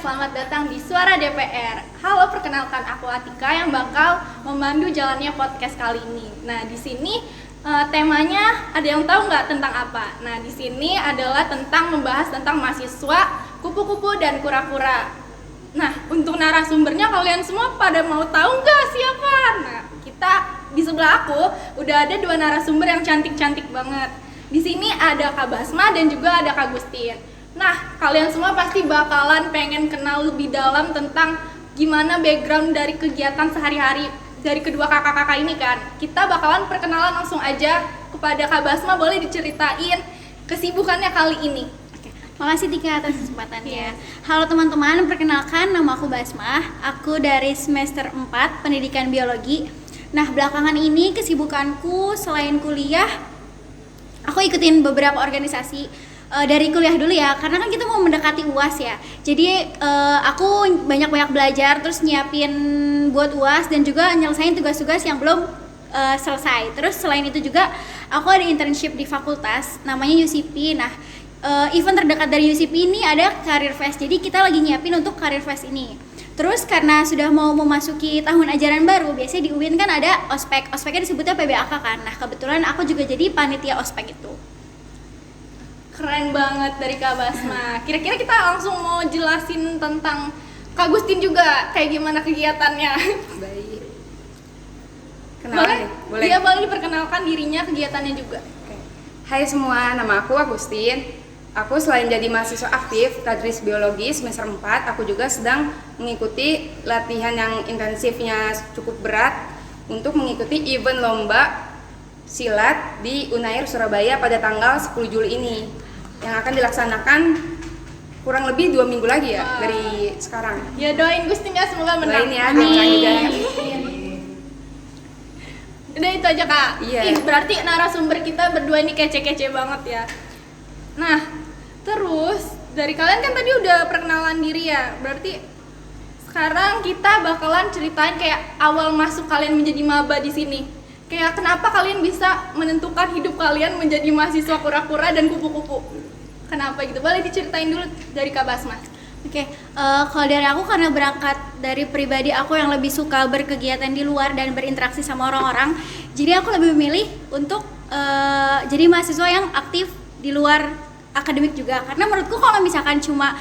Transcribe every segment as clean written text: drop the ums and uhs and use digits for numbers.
selamat datang di Suara DPR. Halo, perkenalkan aku Atika yang bakal memandu jalannya podcast kali ini. Nah, di sini temanya ada yang tahu nggak tentang apa? Nah, di sini adalah tentang membahas tentang mahasiswa, kupu-kupu dan kura-kura. Nah, untuk narasumbernya kalian semua pada mau tahu nggak siapa? Nah, kita di sebelah aku udah ada 2 narasumber yang cantik-cantik banget. Di sini ada Kak Basma dan juga ada Kak Gustin. Nah, kalian semua pasti bakalan pengen kenal lebih dalam tentang gimana background dari kegiatan sehari-hari dari kedua kakak-kakak ini kan. Kita bakalan perkenalan langsung aja kepada Kak Basma, boleh diceritain kesibukannya kali ini. Makasih Tika atas kesempatannya. Halo teman-teman, perkenalkan nama aku Basma. Aku dari semester 4 Pendidikan Biologi. Nah, belakangan ini kesibukanku selain kuliah, aku ikutin beberapa organisasi. Dari kuliah dulu ya, karena kan kita mau mendekati UAS ya. Jadi aku banyak-banyak belajar, terus nyiapin buat UAS dan juga nyelesain tugas-tugas yang belum selesai. Terus selain itu juga aku ada internship di fakultas, namanya UCP. Nah, event terdekat dari UCP ini ada Career Fest. Jadi kita lagi nyiapin untuk Career Fest ini. Terus karena sudah mau memasuki tahun ajaran baru, biasanya di UIN kan ada ospek. Ospeknya disebutnya PBAK kan. Nah, kebetulan aku juga jadi panitia ospek itu. Keren banget dari Kak Basma. Kira-kira kita langsung mau jelasin tentang Kak Gustin juga kayak gimana kegiatannya. Baik. Kenalan boleh? Dia boleh diperkenalkan dirinya, kegiatannya juga. Oke. Hai semua, nama aku Agustin. Aku selain jadi mahasiswa aktif Tadris Biologi semester 4, aku juga sedang mengikuti latihan yang intensifnya cukup berat untuk mengikuti event lomba silat di Unair Surabaya pada tanggal 10 Juli ini, yang akan dilaksanakan kurang lebih 2 minggu lagi ya dari sekarang. Ya, doain Gustin ya, semoga menang. Doain ya, juga. Udah itu aja Kak. Iya. Ih, berarti narasumber kita berdua ini kece-kece banget ya. Nah, terus dari kalian kan tadi udah perkenalan diri ya. Berarti sekarang kita bakalan ceritain kayak awal masuk kalian menjadi maba di sini. Kayak kenapa kalian bisa menentukan hidup kalian menjadi mahasiswa kura-kura dan kupu-kupu? Kenapa gitu? Boleh diceritain dulu dari Kak Basma. Oke, kalau dari aku karena berangkat dari pribadi aku yang lebih suka berkegiatan di luar dan berinteraksi sama orang-orang, jadi aku lebih memilih untuk jadi mahasiswa yang aktif di luar akademik juga. Karena menurutku kalau misalkan cuma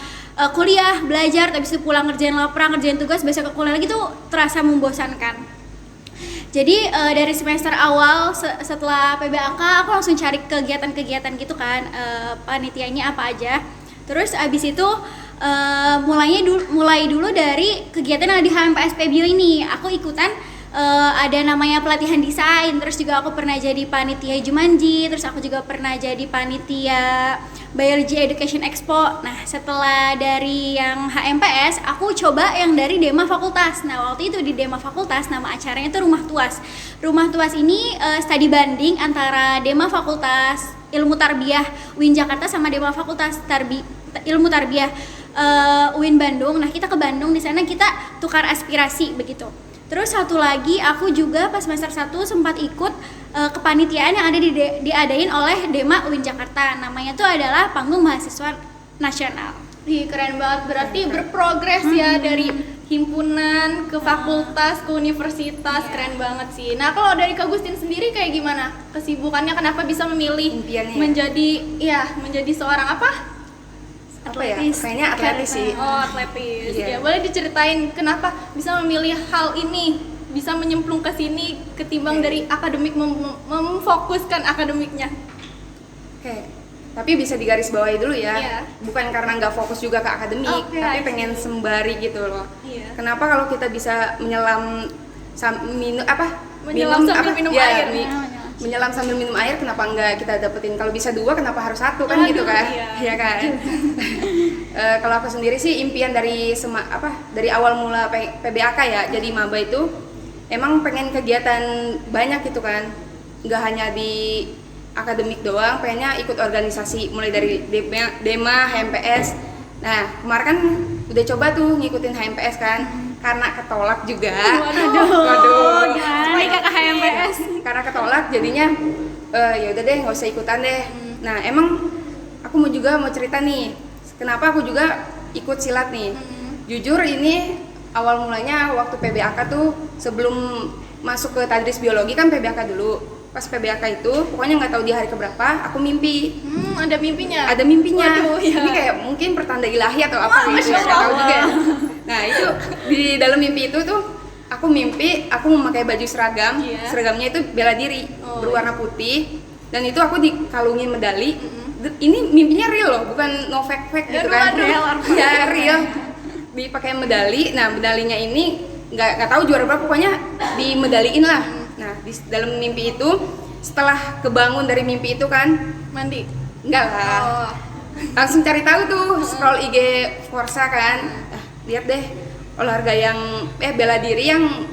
kuliah, belajar, habis itu pulang ngerjain laporan, ngerjain tugas, besok ke kuliah lagi tuh terasa membosankan. Jadi dari semester awal setelah PBAK aku langsung cari kegiatan-kegiatan gitu kan, panitianya apa aja. Terus abis itu mulai dulu dari kegiatan yang ada di HMPS Pebio ini. Aku ikutan ada namanya pelatihan desain, terus juga aku pernah jadi panitia Jumanji, terus aku juga pernah jadi panitia Biology Education Expo. Nah, setelah dari yang HMPS, aku coba yang dari Dema Fakultas. Nah, waktu itu di Dema Fakultas nama acaranya itu Rumah Tuas. Rumah Tuas ini studi banding antara Dema Fakultas Ilmu Tarbiyah UIN Jakarta sama Dema Fakultas Ilmu Tarbiyah UIN Bandung. Nah, kita ke Bandung, di sana kita tukar aspirasi begitu. Terus satu lagi aku juga pas semester 1 sempat ikut kepanitiaan yang ada diadain oleh Dema UIN Jakarta. Namanya tuh adalah Panggung Mahasiswa Nasional. Ih, keren banget. Berarti berprogres ya dari himpunan ke fakultas ke universitas. Keren banget sih. Nah, kalau dari Kak Gustin sendiri kayak gimana? Kesibukannya kenapa bisa memilih Impiannya. menjadi seorang apa? Apa ya? Kayaknya atletis sih. Oh, atletis. Iya. Ya, boleh diceritain kenapa bisa memilih hal ini? Bisa menyemplung ke sini ketimbang dari akademik memfokuskan akademiknya. Oke. Tapi bisa digarisbawahi dulu ya. Iya. Bukan karena nggak fokus juga ke akademik, Oke, tapi I see. pengen sembari gitu loh. Iya. Kenapa kalau kita bisa menyelam Menyelam sambil minum air. Menyelam sambil minum air, kenapa enggak kita dapetin? Kalau bisa 2, kenapa harus 1 kan? Aduh, gitu kan? iya. Iya kan? Kalau aku sendiri sih impian dari dari awal mula PBAK ya, jadi maba itu emang pengen kegiatan banyak gitu kan, nggak hanya di akademik doang, pengennya ikut organisasi mulai dari Dema, HMPS. Nah, kemarin kan udah coba tuh ngikutin HMPS kan, karena ketolak juga. Waduh. Gimana nih kakak HMPS? Karena ketolak jadinya ya udah deh, nggak usah ikutan deh. Nah, emang aku mau cerita nih, kenapa aku juga ikut silat nih. Jujur ini awal mulanya waktu PBAK tuh, sebelum masuk ke tadris biologi kan PBAK dulu. Pas PBAK itu pokoknya nggak tahu di hari keberapa aku mimpi. Ada mimpinya? Ada mimpinya. Waduh, ya. Ini kayak mungkin pertanda ilahi atau apa gitu, Masya nggak tahu Allah. juga. Nah itu di dalam mimpi itu tuh aku mimpi aku memakai baju seragam. Iya. Seragamnya itu bela diri Oh, berwarna putih, dan itu aku dikalungin medali. Ini mimpinya real loh, bukan no fake gitu kan. Aduh. Ya real. Dipakai medali. Nah medalinya ini nggak tahu juara berapa, pokoknya dimedaliin lah. Nah di dalam mimpi itu, setelah kebangun dari mimpi itu kan, Mandi? enggak lah, Oh. langsung cari tahu tuh, scroll IG Forza kan, lihat deh olahraga yang bela diri yang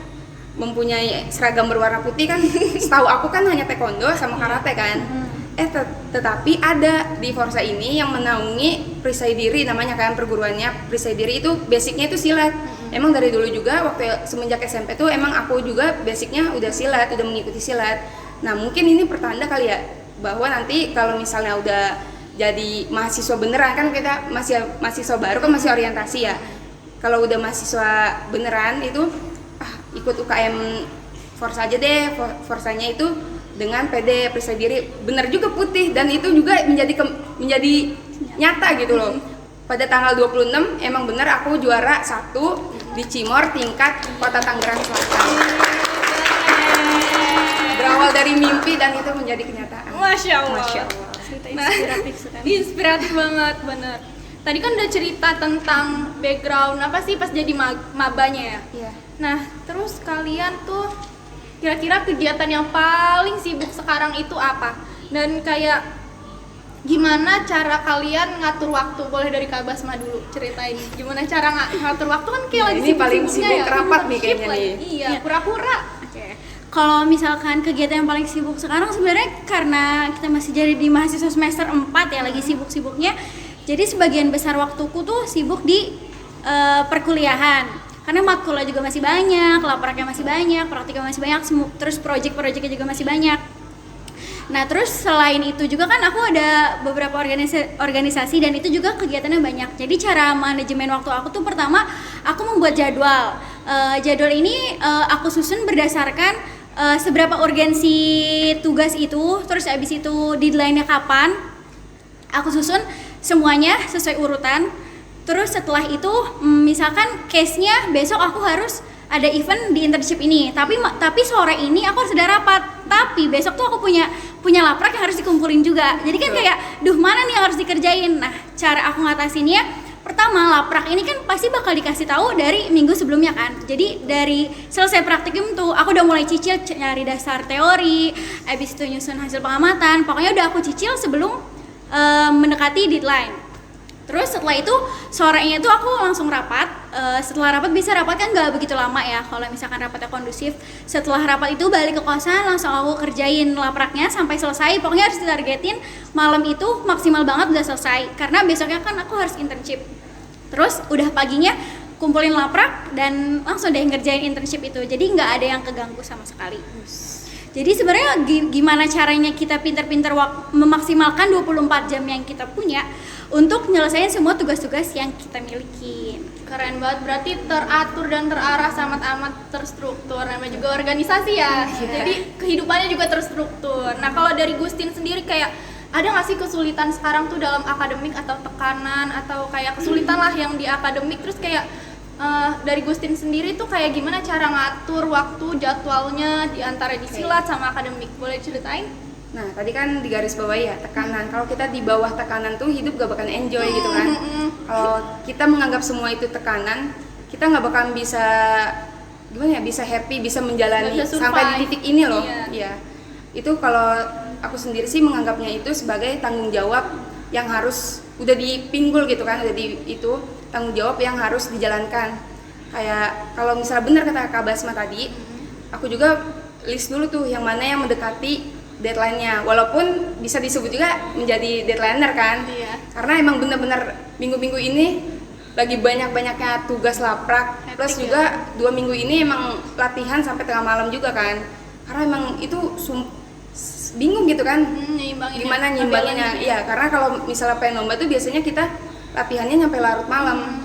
mempunyai seragam berwarna putih kan. Setahu aku kan hanya taekwondo sama karate kan. Tetapi ada di Forza ini yang menaungi perisai diri, namanya kan perguruannya perisai diri. Itu basicnya itu silat. Emang dari dulu juga waktu semenjak SMP tuh emang aku juga basicnya udah silat, udah mengikuti silat. Nah mungkin ini pertanda kali ya, bahwa nanti kalau misalnya udah jadi mahasiswa beneran, kan kita masih mahasiswa baru kan, masih orientasi ya. Kalau udah mahasiswa beneran itu ikut UKM Forza aja deh. Forsanya itu dengan PD perisai diri, bener juga putih, dan itu juga menjadi nyata gitu loh. Pada tanggal 26 emang bener aku juara 1 di Cimor tingkat Kota Tangerang Selatan. Berawal dari mimpi dan itu menjadi kenyataan. Masya Allah. Masya Allah. Cerita Nah, inspiratif sekali. inspiratif banget, bener. Tadi kan udah cerita tentang background apa sih pas jadi mabanya ya. Iya. Nah, terus kalian tuh kira-kira kegiatan yang paling sibuk sekarang itu apa? Dan kayak gimana cara kalian ngatur waktu? Boleh dari Kak Basma dulu ceritain. Gimana cara ngatur waktu, kan kayak Nah, lagi ini paling sibuk-sibuknya sibuk rapat nih internship kayaknya lagi. nih. Iya, Iya. pura-pura. Oke. Kalau misalkan kegiatan yang paling sibuk sekarang sebenarnya karena kita masih jadi di mahasiswa semester 4 ya, lagi sibuk-sibuknya. Jadi sebagian besar waktuku tuh sibuk di perkuliahan. Karena matkulnya juga masih banyak, laporannya masih banyak, praktika masih banyak, terus project-projectnya juga masih banyak. Nah terus selain itu juga kan aku ada beberapa organisasi dan itu juga kegiatannya banyak. Jadi cara manajemen waktu aku tuh, pertama aku membuat jadwal. Jadwal ini aku susun berdasarkan seberapa urgensi tugas itu, terus abis itu deadline-nya kapan. Aku susun semuanya sesuai urutan. Terus setelah itu misalkan case-nya besok aku harus ada event di internship ini, tapi sore ini aku harus ada rapat, tapi besok tuh aku punya laprak yang harus dikumpulin juga. Jadi kan kayak mana nih yang harus dikerjain. Nah cara aku ngatasinnya, pertama laprak ini kan pasti bakal dikasih tahu dari minggu sebelumnya kan. Jadi dari selesai praktikum tuh aku udah mulai cicil nyari dasar teori, abis itu nyusun hasil pengamatan, pokoknya udah aku cicil sebelum mendekati deadline. Terus setelah itu sorenya itu aku langsung rapat. Setelah rapat, bisa rapat kan nggak begitu lama ya kalau misalkan rapatnya kondusif. Setelah rapat itu balik ke kosan, langsung aku kerjain lapraknya sampai selesai. Pokoknya harus ditargetin malam itu maksimal banget udah selesai, karena besoknya kan aku harus internship. Terus udah paginya kumpulin laprak dan langsung deh ngerjain internship itu. Jadi nggak ada yang keganggu sama sekali. Jadi sebenarnya gimana caranya kita pinter-pinter memaksimalkan 24 jam yang kita punya untuk nyelesain semua tugas-tugas yang kita miliki. Keren banget, berarti teratur dan terarah, sangat amat terstruktur. Namanya juga organisasi ya, jadi kehidupannya juga terstruktur. Nah kalau dari Gustin sendiri, kayak ada nggak sih kesulitan sekarang tuh dalam akademik, atau tekanan, atau kayak kesulitan lah yang di akademik? Terus kayak dari Gustin sendiri tuh kayak gimana cara ngatur waktu, jadwalnya di antara di silat sama akademik? Boleh ceritain? Nah tadi kan di garis bawah ya, tekanan. Kalau kita di bawah tekanan tuh hidup gak bakal enjoy gitu kan. Kalau kita menganggap semua itu tekanan, kita gak bakal bisa gimana ya, bisa happy, bisa menjalani Bisa survive. sampai di titik ini loh. Iya. Iya. Itu kalau aku sendiri sih menganggapnya itu sebagai tanggung jawab yang harus udah dipinggul gitu kan, udah itu tanggung jawab yang harus dijalankan. Kayak kalau misalnya benar kata Kak Basma tadi, aku juga list dulu tuh yang mana yang mendekati deadline-nya, walaupun bisa disebut juga menjadi deadlineer kan. Iya. Karena emang bener-bener minggu-minggu ini lagi banyak-banyaknya tugas laprak, plus Hektik juga 2 minggu ini emang latihan sampai tengah malam juga kan. Karena emang itu bingung gitu kan, gimana nyimbanginnya. Iya, karena kalau misalnya pengen lomba tuh biasanya kita latihannya nyampe larut malam.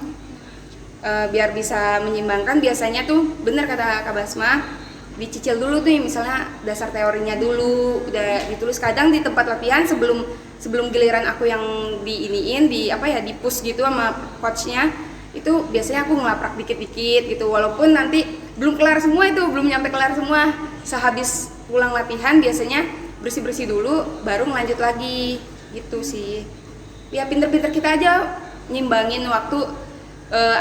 biar bisa menyimbangkan biasanya tuh benar kata Kak Basma, dicicil dulu tuh misalnya dasar teorinya dulu udah ditulis, kadang di tempat latihan sebelum giliran aku yang diiniin di push gitu sama coachnya, itu biasanya aku ngelaprak dikit-dikit gitu, walaupun nanti belum kelar semua, itu belum nyampe kelar semua. Sehabis pulang latihan biasanya bersih-bersih dulu baru melanjut lagi gitu sih. Ya pinter-pinter kita aja nyimbangin waktu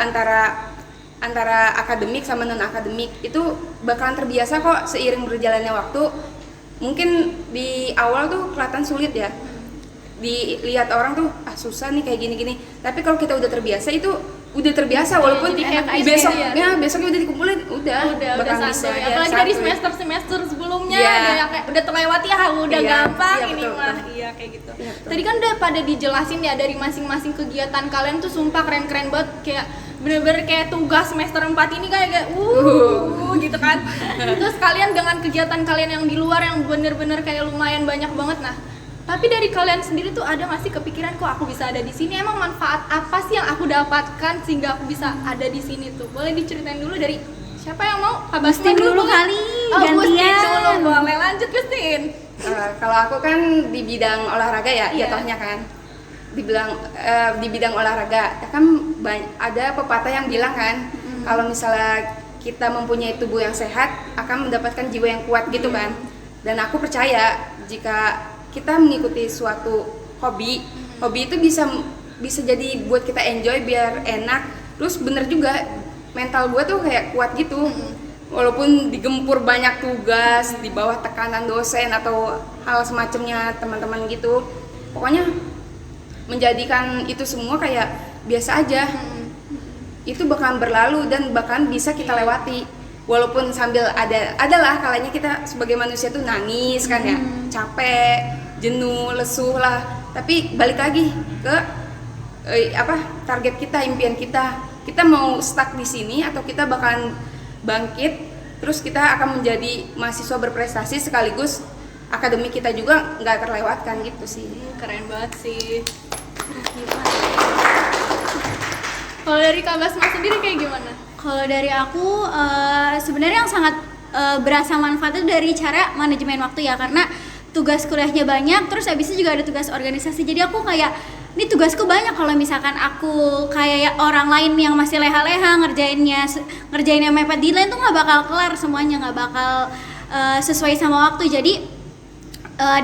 antara akademik sama non akademik, itu bakalan terbiasa kok seiring berjalannya waktu. Mungkin di awal tuh kelihatan sulit ya, dilihat orang tuh susah nih kayak gini-gini, tapi kalau kita udah terbiasa itu udah terbiasa, walaupun besoknya udah dikumpulin udah bakal bisa santai. ya, Apalagi dari semester sebelumnya udah terlewati udah gampang ini betul, mah betul. iya kayak gitu. Iya, betul. Tadi kan udah pada dijelasin ya dari masing-masing kegiatan kalian tuh sumpah keren-keren banget, kayak bener-bener kayak tugas semester 4 ini kayak gitu kan. Terus kalian dengan kegiatan kalian yang di luar yang bener-bener kayak lumayan banyak banget. Nah, tapi dari kalian sendiri tuh ada nggak sih kepikiran kok aku bisa ada di sini? Emang manfaat apa sih yang aku dapatkan sehingga aku bisa ada di sini tuh? Boleh diceritain dulu dari siapa yang mau? Kak Basma dulu kali, Gustin gantian. dulu, boleh lanjut Gustin. Kalau aku kan di bidang olahraga ya, Iya. jatuhnya kan di bidang olahraga kan ada pepatah yang bilang kan, kalau misalnya kita mempunyai tubuh yang sehat akan mendapatkan jiwa yang kuat gitu kan. Dan aku percaya jika kita mengikuti suatu hobi itu bisa jadi buat kita enjoy biar enak, terus bener juga mental gue tuh kayak kuat gitu. Walaupun digempur banyak tugas, di bawah tekanan dosen atau hal semacamnya teman-teman gitu, pokoknya menjadikan itu semua kayak biasa aja. Itu bakalan berlalu dan bakalan bisa kita lewati. Walaupun sambil adalah kalanya kita sebagai manusia tuh nangis kan ya, capek, jenuh, lesuh lah. Tapi balik lagi ke target kita, impian kita. Kita mau stuck di sini atau kita bakalan bangkit, terus kita akan menjadi mahasiswa berprestasi sekaligus akademik kita juga nggak terlewatkan gitu sih. Keren banget sih. Kalau dari Kak Basma sendiri kayak gimana? Kalau dari aku sebenarnya yang sangat berasa manfaatnya dari cara manajemen waktu ya, karena tugas kuliahnya banyak, terus habis itu juga ada tugas organisasi. Jadi aku kayak ini tugasku banyak. Kalau misalkan aku kayak orang lain yang masih leha-leha ngerjainnya mepet deadline tuh nggak bakal kelar semuanya, nggak bakal sesuai sama waktu. Jadi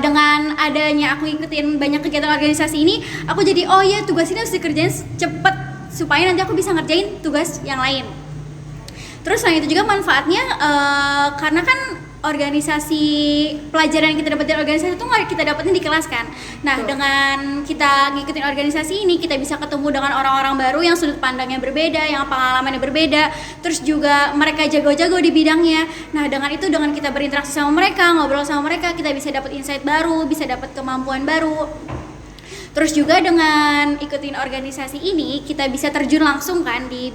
dengan adanya aku ikutin banyak kegiatan organisasi ini, aku jadi oh iya tugas ini harus dikerjain cepet supaya nanti aku bisa ngerjain tugas yang lain. Terus selain itu juga manfaatnya karena kan organisasi pelajaran yang kita dapetin organisasi itu nggak kita dapetin di kelas kan. Nah dengan kita ngikutin organisasi ini kita bisa ketemu dengan orang-orang baru yang sudut pandangnya berbeda, yang pengalamannya berbeda, terus juga mereka jago-jago di bidangnya. Nah dengan kita berinteraksi sama mereka, ngobrol sama mereka, kita bisa dapet insight baru, bisa dapet kemampuan baru. Terus juga dengan ikutin organisasi ini kita bisa terjun langsung kan di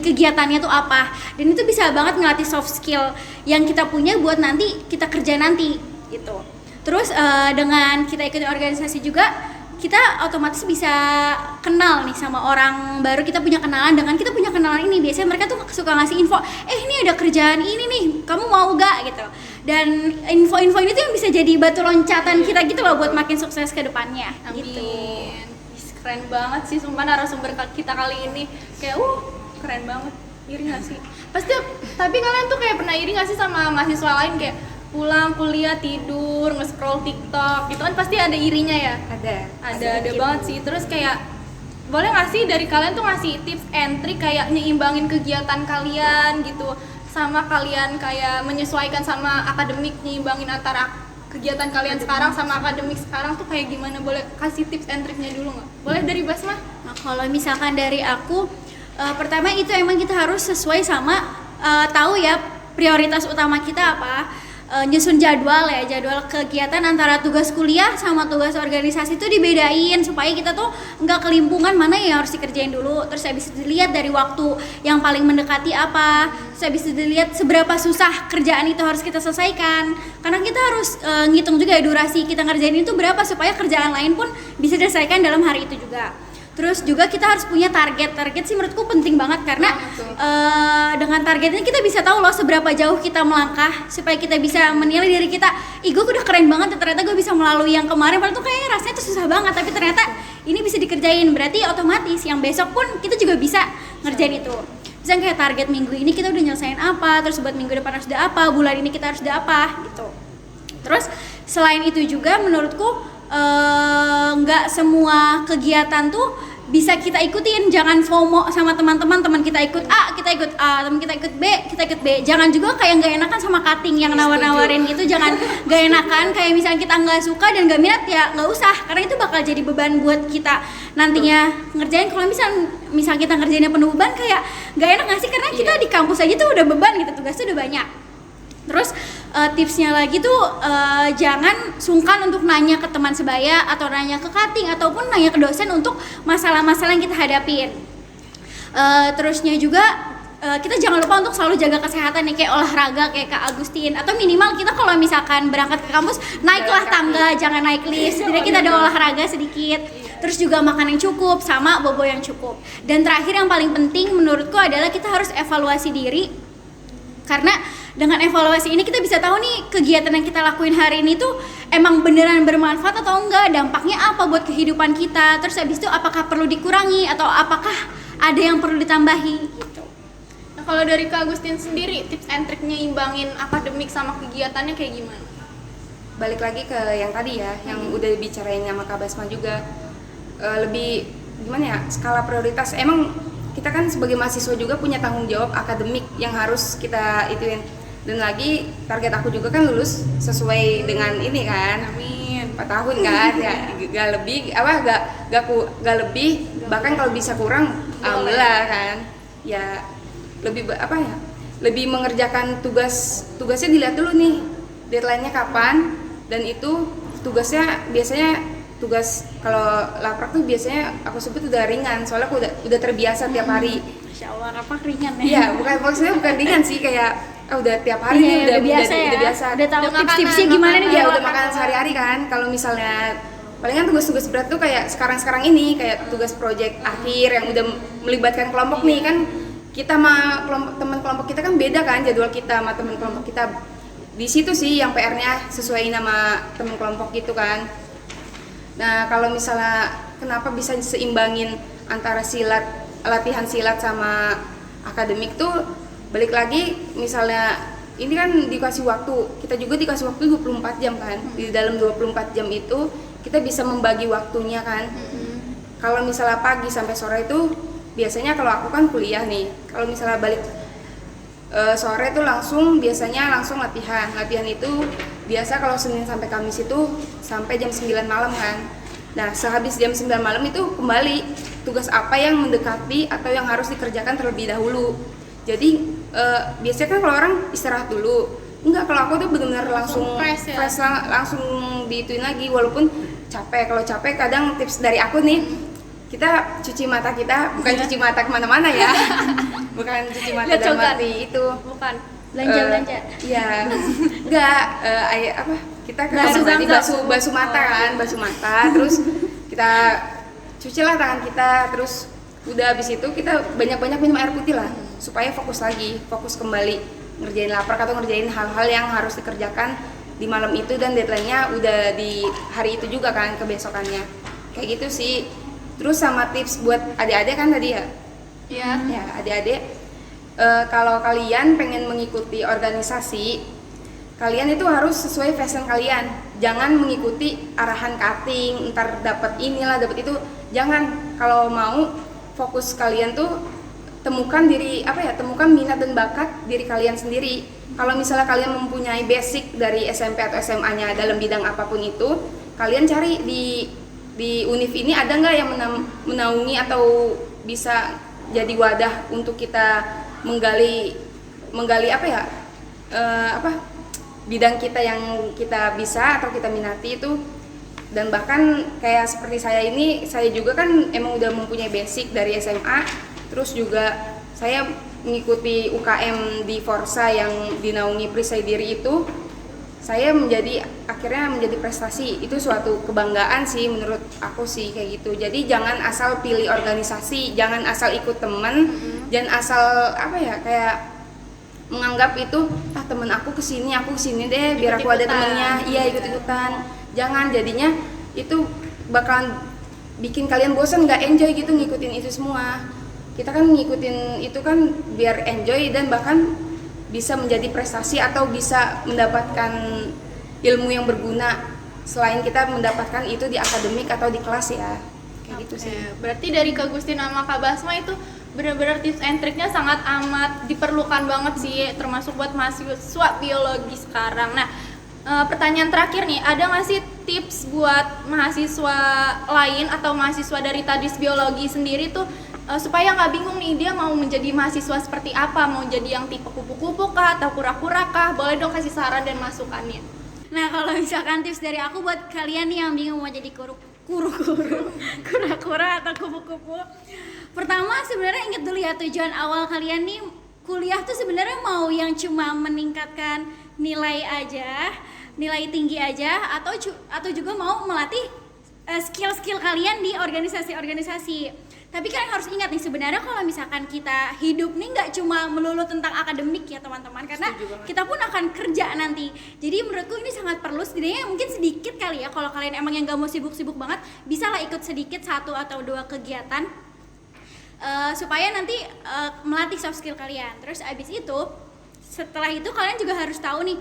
kegiatannya tuh apa, dan itu bisa banget ngelatih soft skill yang kita punya buat nanti kita kerja nanti gitu. Terus dengan kita ikutin organisasi juga kita otomatis bisa kenal nih sama orang baru, kita punya kenalan. Dengan kita punya kenalan ini biasanya mereka tuh suka ngasih info, ini ada kerjaan ini nih, kamu mau gak gitu. Dan info-info ini tuh yang bisa jadi batu loncatan kita gitu loh buat makin sukses ke depannya. Amin. Gitu. Keren banget sih sumpah narasumber kita kali ini. Kayak keren banget. Iri gak sih? Pasti, tapi kalian tuh kayak pernah iri gak sih sama mahasiswa lain kayak pulang kuliah tidur, nge-scroll TikTok gitu kan, pasti ada irinya ya? Ada banget sih. Terus kayak boleh gak sih dari kalian tuh ngasih tips and trick kayak nyeimbangin kegiatan kalian gitu sama kalian kayak menyesuaikan sama akademik, nyimbangin antara kegiatan kalian sekarang sama akademik sekarang tuh kayak gimana? Boleh kasih tips and triknya dulu nggak? Boleh dari Basma? Nah kalau misalkan dari aku, pertama itu emang kita harus sesuai sama tahu ya prioritas utama kita apa. Nyusun jadwal kegiatan antara tugas kuliah sama tugas organisasi itu dibedain supaya kita tuh nggak kelimpungan mana yang harus dikerjain dulu. Terus habis itu dilihat dari waktu yang paling mendekati apa, terus habis itu dilihat seberapa susah kerjaan itu harus kita selesaikan, karena kita harus ngitung juga ya durasi kita ngerjain itu berapa supaya kerjaan lain pun bisa diselesaikan dalam hari itu juga. Terus juga kita harus punya target sih menurutku penting banget karena dengan targetnya kita bisa tahu loh seberapa jauh kita melangkah supaya kita bisa menilai diri kita, ih gue udah keren banget ternyata gue bisa melalui yang kemarin padahal tuh kayaknya rasanya tuh susah banget tapi ternyata ini bisa dikerjain, berarti otomatis yang besok pun kita juga bisa ngerjain itu. Misalnya kayak target minggu ini kita udah nyelesain apa, terus buat minggu depan harus udah apa, bulan ini kita harus udah apa gitu. Terus selain itu juga menurutku nggak semua kegiatan tuh bisa kita ikutin. Jangan FOMO sama teman-teman, teman kita ikut A, kita ikut A, teman kita ikut B, kita ikut B. Jangan juga kayak nggak enakan sama cutting yang nawar-nawarin gitu. Jangan nggak enakan kayak misalnya kita nggak suka dan nggak minat ya nggak usah, karena itu bakal jadi beban buat kita nantinya ngerjain. Kalau misal kita ngerjainnya penuh beban kayak nggak enak nggak sih, karena kita di kampus aja tuh udah beban gitu, tugasnya udah banyak. Terus tipsnya lagi tuh jangan sungkan untuk nanya ke teman sebaya atau nanya ke cutting ataupun nanya ke dosen untuk masalah-masalah yang kita hadapin. Terusnya juga kita jangan lupa untuk selalu jaga kesehatan nih, kayak olahraga kayak Kak Agustin, atau minimal kita kalau misalkan berangkat ke kampus naiklah tangga, jangan naik lift. Jadi kita ada olahraga sedikit. Terus juga makan yang cukup sama bobo yang cukup. Dan terakhir yang paling penting menurutku adalah kita harus evaluasi diri, karena dengan evaluasi ini kita bisa tahu nih kegiatan yang kita lakuin hari ini tuh emang beneran bermanfaat atau enggak, dampaknya apa buat kehidupan kita. Terus habis itu apakah perlu dikurangi atau apakah ada yang perlu ditambahi gitu. Nah, kalau dari Kak Agustin sendiri, tips and triknya imbangin akademik sama kegiatannya kayak gimana? Balik lagi ke yang tadi ya, yang udah dibicarain sama Kak Basma juga, lebih gimana ya, skala prioritas. Emang kita kan sebagai mahasiswa juga punya tanggung jawab akademik yang harus kita ituin. Dan lagi target aku juga kan lulus sesuai dengan ini kan, amin, 4 tahun kan, ya gak lebih gak lebih, bahkan kalau bisa kurang alhamdulillah kan, ya lebih lebih mengerjakan tugasnya dilihat dulu nih deadline-nya kapan, dan itu tugasnya biasanya tugas kalau laprak tuh biasanya aku sebut udah ringan, soalnya aku udah terbiasa tiap hari. Masya Allah, apa ringan ya? Iya, maksudnya bukan ringan sih, kayak udah tiap hari nih udah biasa ya. Udah biasa. Udah tahu tips-tipsnya gimana nih? Ya udah makanan sehari-hari kan. Kalau misalnya palingan tugas-tugas berat tuh kayak sekarang ini kayak tugas project akhir yang udah melibatkan kelompok nih kan. Kita sama teman kelompok kita kan beda kan jadwal kita sama teman kelompok kita. Di situ sih yang PR-nya sesuaiin sama teman kelompok gitu kan. Nah, kalau misalnya kenapa bisa seimbangin antara latihan silat sama akademik tuh, balik lagi misalnya ini kan dikasih waktu, kita juga dikasih waktu 24 jam kan. Di dalam 24 jam itu kita bisa membagi waktunya kan. Kalau misalnya pagi sampai sore itu biasanya kalau aku kan kuliah nih, kalau misalnya balik sore tuh biasanya langsung latihan. Latihan itu biasa kalau Senin sampai Kamis itu sampai jam 9 malam kan. Nah, sehabis jam 9 malam itu kembali tugas apa yang mendekati atau yang harus dikerjakan terlebih dahulu. Jadi biasanya kan kalau orang istirahat dulu, enggak, kalau aku tuh benar-benar langsung fresh langsung diituin lagi walaupun capek. Kalau capek kadang tips dari aku nih, kita cuci mata kita, bukan cuci mata kemana-mana ya, bukan cuci mata dalam arti itu, bukan belanja. Iya, enggak, kita ke kamar mandi basuh mata kan, basuh mata, terus kita cucilah tangan kita, terus udah habis itu kita banyak-banyak minum air putih lah supaya fokus kembali ngerjain laprak atau ngerjain hal-hal yang harus dikerjakan di malam itu dan deadline-nya udah di hari itu juga kan, kebesokannya kayak gitu sih. Terus sama tips buat adik-adik kan tadi ya, ya adik-adik, kalau kalian pengen mengikuti organisasi, kalian itu harus sesuai passion kalian, jangan mengikuti arahan cutting ntar dapat inilah dapat itu, jangan. Kalau mau fokus kalian tuh temukan minat dan bakat diri kalian sendiri. Kalau misalnya kalian mempunyai basic dari SMP atau SMA-nya dalam bidang apapun itu, kalian cari di univ ini ada nggak yang menaungi atau bisa jadi wadah untuk kita menggali bidang kita yang kita bisa atau kita minati itu. Dan bahkan kayak seperti saya juga kan emang udah mempunyai basic dari SMA, terus juga saya mengikuti UKM di Forsa yang dinaungi perisai diri itu. saya akhirnya menjadi prestasi. Itu suatu kebanggaan sih menurut aku sih kayak gitu. Jadi jangan asal pilih organisasi, jangan asal ikut temen, jangan asal kayak menganggap itu temen aku kesini deh biar aku ada temennya. Iya, ikut-ikutan. Jangan, jadinya itu bakalan bikin kalian bosan, nggak enjoy gitu ngikutin itu semua. Kita kan ngikutin itu kan biar enjoy dan bahkan bisa menjadi prestasi atau bisa mendapatkan ilmu yang berguna selain kita mendapatkan itu di akademik atau di kelas ya. Kayak gitu sih. Berarti dari Kak Gustin sama Kak Basma itu benar-benar tips and triknya sangat amat diperlukan banget sih, termasuk buat mahasiswa biologi sekarang. Nah, pertanyaan terakhir nih, ada nggak sih tips buat mahasiswa lain atau mahasiswa dari Tadris Biologi sendiri tuh supaya nggak bingung nih dia mau menjadi mahasiswa seperti apa, mau jadi yang tipe kupu-kupu kah atau kura-kura kah? Boleh dong kasih saran dan masukannya. Nah, kalau misalkan tips dari aku buat kalian nih yang bingung mau jadi kura-kura atau kupu-kupu. Pertama, sebenarnya ingat dulu ya tujuan awal kalian nih kuliah tuh sebenarnya mau yang cuma meningkatkan nilai tinggi aja atau juga mau melatih skill-skill kalian di organisasi-organisasi. Tapi kalian harus ingat nih, sebenarnya kalau misalkan kita hidup nih nggak cuma melulu tentang akademik ya teman-teman, karena kita pun akan kerja nanti. Jadi menurutku ini sangat perlu, setidaknya mungkin sedikit kali ya, kalau kalian emang yang nggak mau sibuk-sibuk banget, bisa lah ikut sedikit 1 atau 2 kegiatan supaya nanti melatih soft skill kalian. Terus abis itu, setelah itu kalian juga harus tahu nih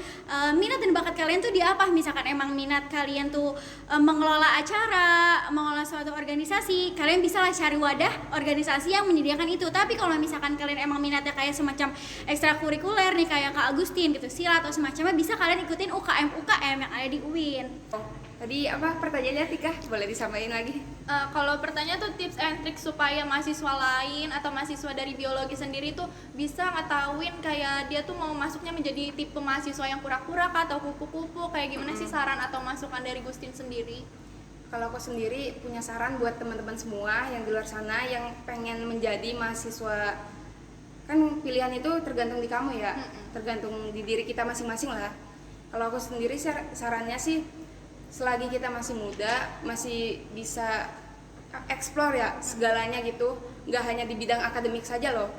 minat dan bakat kalian tuh di apa. Misalkan emang minat kalian tuh mengelola acara, mengelola suatu organisasi, kalian bisa lah cari wadah organisasi yang menyediakan itu. Tapi kalau misalkan kalian emang minatnya kayak semacam ekstrakurikuler nih, kayak Kak Agustin gitu, silat atau semacamnya, bisa kalian ikutin UKM yang ada di UIN. Tadi apa pertanyaannya Tika? Boleh disampaikan lagi? Kalau pertanyaan tuh tips and trick supaya mahasiswa lain atau mahasiswa dari biologi sendiri tuh bisa ngetahuin kayak dia tuh mau masuknya menjadi tipe mahasiswa yang kura-kura kah atau kupu-kupu, kayak gimana sih saran atau masukan dari Gustin sendiri? Kalau aku sendiri punya saran buat teman-teman semua yang di luar sana yang pengen menjadi mahasiswa, kan pilihan itu tergantung di kamu ya, tergantung di diri kita masing-masing lah. Kalau aku sendiri sarannya sih, selagi kita masih muda, masih bisa explore ya segalanya gitu, nggak hanya di bidang akademik saja loh.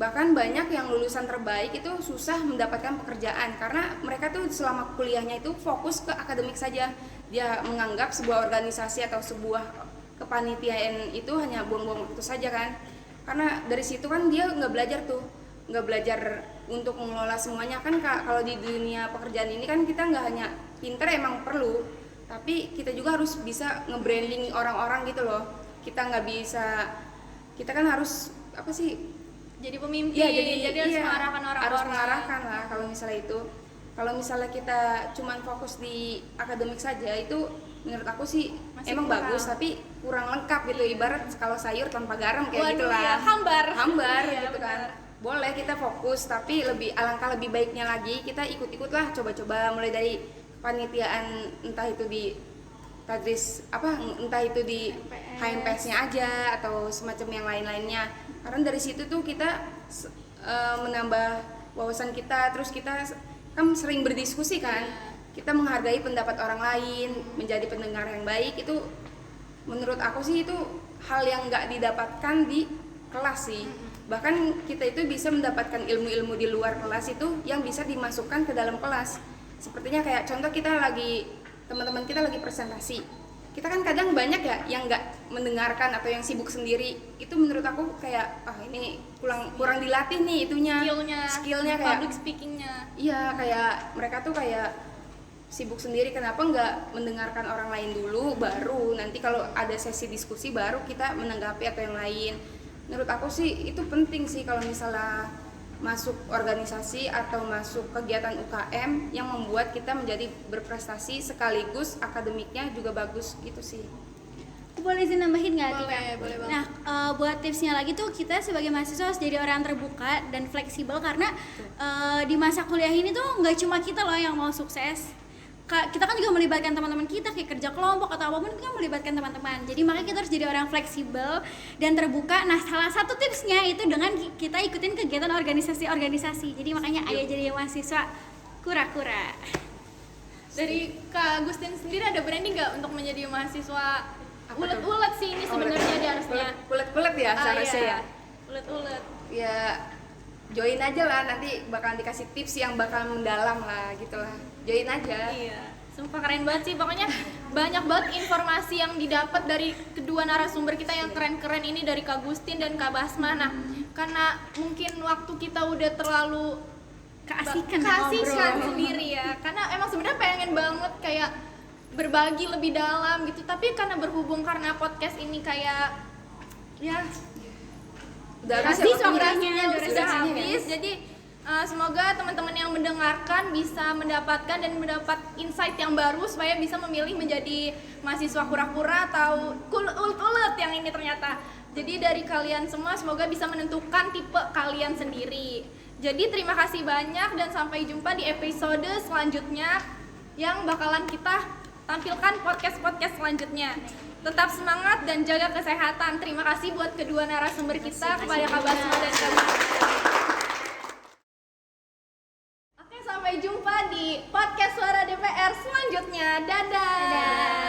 Bahkan banyak yang lulusan terbaik itu susah mendapatkan pekerjaan karena mereka tuh selama kuliahnya itu fokus ke akademik saja. Dia menganggap sebuah organisasi atau sebuah kepanitiaan itu hanya buang-buang waktu saja kan. Karena dari situ kan dia nggak belajar untuk mengelola semuanya kan. Kalau di dunia pekerjaan ini kan kita nggak hanya pinter, emang perlu, tapi kita juga harus bisa nge-branding orang-orang gitu loh. Kita kan harus jadi pemimpin, ya, jadi harus mengarahkan orang-orang. Harus mengarahkan lah kalau misalnya itu. Kalau misalnya kita cuman fokus di akademik saja, itu menurut aku sih masih emang kurang bagus, tapi kurang lengkap gitu. Ibarat kalau sayur tanpa garam kayak gitulah. Ya, hambar ya, gitu kan. Boleh kita fokus, tapi alangkah lebih baiknya lagi kita ikut-ikutlah, coba-coba mulai dari panitiaan, entah itu di Tadris entah itu di HMPS-nya aja atau semacam yang lain-lainnya. Karena dari situ tuh kita menambah wawasan kita, terus kita kan sering berdiskusi kan, kita menghargai pendapat orang lain, menjadi pendengar yang baik. Itu menurut aku sih itu hal yang nggak didapatkan di kelas sih. Bahkan kita itu bisa mendapatkan ilmu-ilmu di luar kelas itu yang bisa dimasukkan ke dalam kelas. Sepertinya kayak contoh teman-teman kita lagi presentasi, kita kan kadang banyak ya yang nggak mendengarkan atau yang sibuk sendiri. Itu menurut aku kayak ini kurang dilatih nih itunya, skillnya kayak public speakingnya. Iya, kayak mereka tuh kayak sibuk sendiri. Kenapa nggak mendengarkan orang lain dulu, baru nanti kalau ada sesi diskusi baru kita menanggapi atau yang lain. Menurut aku sih itu penting sih kalau misalnya masuk organisasi atau masuk kegiatan UKM yang membuat kita menjadi berprestasi sekaligus akademiknya juga bagus gitu sih. Boleh sih nambahin nggak Tika? Boleh banget. Nah, buat tipsnya lagi tuh kita sebagai mahasiswa harus jadi orang terbuka dan fleksibel karena di masa kuliah ini tuh nggak cuma kita loh yang mau sukses. Kita kan juga melibatkan teman-teman kita kayak kerja kelompok atau apapun, itu kan melibatkan teman-teman. Jadi makanya kita harus jadi orang fleksibel dan terbuka. Nah, salah satu tipsnya itu dengan kita ikutin kegiatan organisasi-organisasi. Jadi makanya ayo jadi mahasiswa kura-kura. Dari Kak Agustin sendiri ada branding nggak untuk menjadi mahasiswa Apa tuh? ulet-ulet sih ini sebenarnya dia harusnya. Kulit ya seharusnya iya. ya. Ulet-ulet. Ya join aja lah, nanti bakalan dikasih tips yang bakal mendalam lah gitu lah. Join aja. Iya. Sumpah keren banget sih, pokoknya banyak banget informasi yang didapat dari kedua narasumber kita yang keren-keren ini, dari Kak Agustin dan Kak Basma. Nah, karena mungkin waktu kita udah terlalu Keasikan ngobrol. sendiri ya, karena emang sebenarnya pengen banget kayak berbagi lebih dalam gitu, tapi karena berhubung karena podcast ini kayak ya Udah habis ya Habis waktunya? waktunya, sudah Durasinya habis, jadi semoga teman-teman yang mendengarkan bisa mendapatkan dan mendapat insight yang baru supaya bisa memilih menjadi mahasiswa kura-kura atau ulet yang ini ternyata. Jadi dari kalian semua semoga bisa menentukan tipe kalian sendiri. Jadi terima kasih banyak dan sampai jumpa di episode selanjutnya yang bakalan kita tampilkan podcast-podcast selanjutnya. Tetap semangat dan jaga kesehatan. Terima kasih buat kedua narasumber kita, kepada Kak Basma dan Kak Basma. Oke, sampai jumpa di podcast Suara DPR selanjutnya. Dadah.